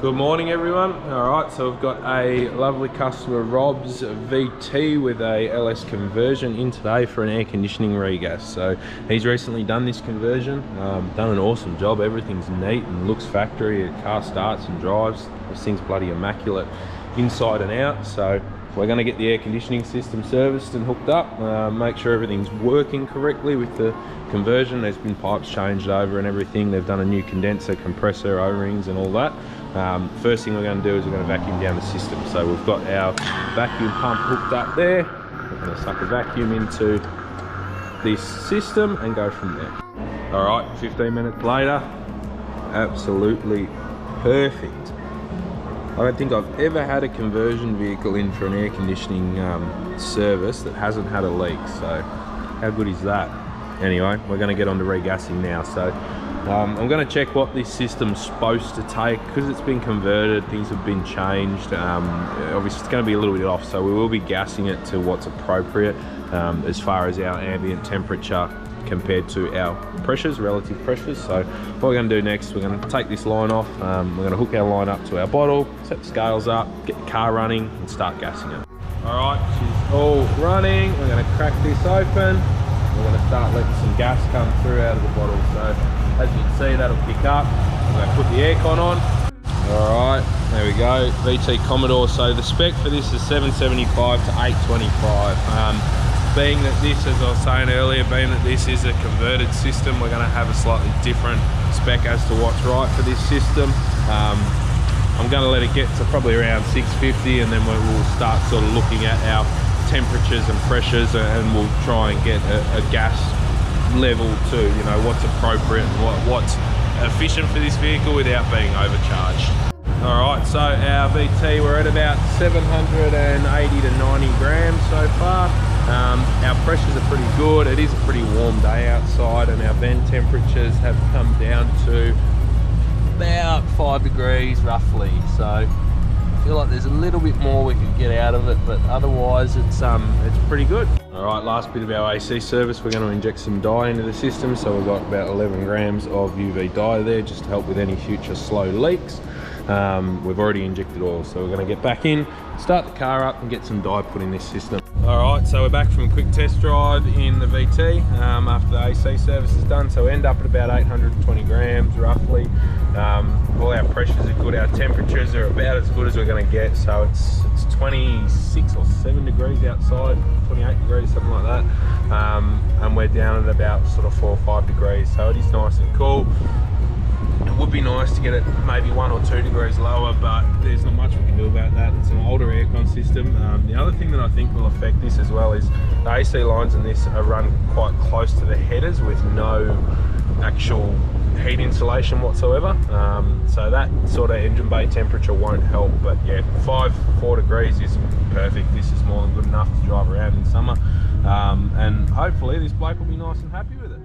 Good morning everyone. Alright, so we've got a lovely customer, Rob's VT with a LS conversion in today for an air conditioning regas. So he's recently done this conversion, done an awesome job. Everything's neat and looks factory. The car starts and drives. This thing's bloody immaculate inside and out. So we're going to get the air conditioning system serviced and hooked up, make sure everything's working correctly with the conversion. There's been pipes changed over and everything. They've done a new condenser, compressor, O-rings and all that. First thing we're going to do is we're going to vacuum down the system. So we've got our vacuum pump hooked up there. We're going to suck a vacuum into this system and go from there. All right, 15 minutes later, absolutely perfect. I don't think I've ever had a conversion vehicle in for an air conditioning service that hasn't had a leak. So how good is that? Anyway, we're going to get on to regassing now. So I'm going to check what this system's supposed to take because it's been converted, things have been changed. Obviously it's going to be a little bit off, so we will be gassing it to what's appropriate as far as our ambient temperature compared to our pressures, relative pressures. So what we're going to do next, we're going to take this line off, we're going to hook our line up to our bottle, set the scales up, get the car running and start gassing it. All right, she's all running. We're going to crack this open. We're going to start letting some gas come through out of the bottle. So as you can see, that'll pick up. We're going to put the aircon on. All right, there we go, VT Commodore. So the spec for this is 775 to 825. Being that this, as I was saying earlier, being that this is a converted system, we're going to have a slightly different spec as to what's right for this system. I'm going to let it get to probably around 650 and then we'll start sort of looking at our temperatures and pressures, and we'll try and get a gas level to, you know, what's appropriate and what's efficient for this vehicle without being overcharged. All right, so our VT, we're at about 780 to 90 grams so far. Our pressures are pretty good. It is a pretty warm day outside and our vent temperatures have come down to about 5 degrees roughly. So I feel like there's a little bit more we could get out of it, but otherwise it's pretty good. All right, last bit of our AC service, we're going to inject some dye into the system. So we've got about 11 grams of UV dye there just to help with any future slow leaks. We've already injected oil, so we're going to get back in, start the car up and get some dye put in this system. All right, so we're back from a quick test drive in the VT after the AC service is done. So we end up at about 820 grams roughly. All our pressures are good, our temperatures are about as good as we're going to get. So it's 26 or 7 degrees outside, 28 degrees, something like that. And we're down at about sort of 4 or 5 degrees. So it is nice and cool. It would be nice to get it maybe 1 or 2 degrees lower, but there's not much we can do about that. It's an older aircon system. The other thing that I think will affect this as well is the AC lines in this are run quite close to the headers with no actual heat insulation whatsoever. So that sort of engine bay temperature won't help, but yeah, 4 degrees is perfect. This is more than good enough to drive around in summer. And hopefully this bloke will be nice and happy with it.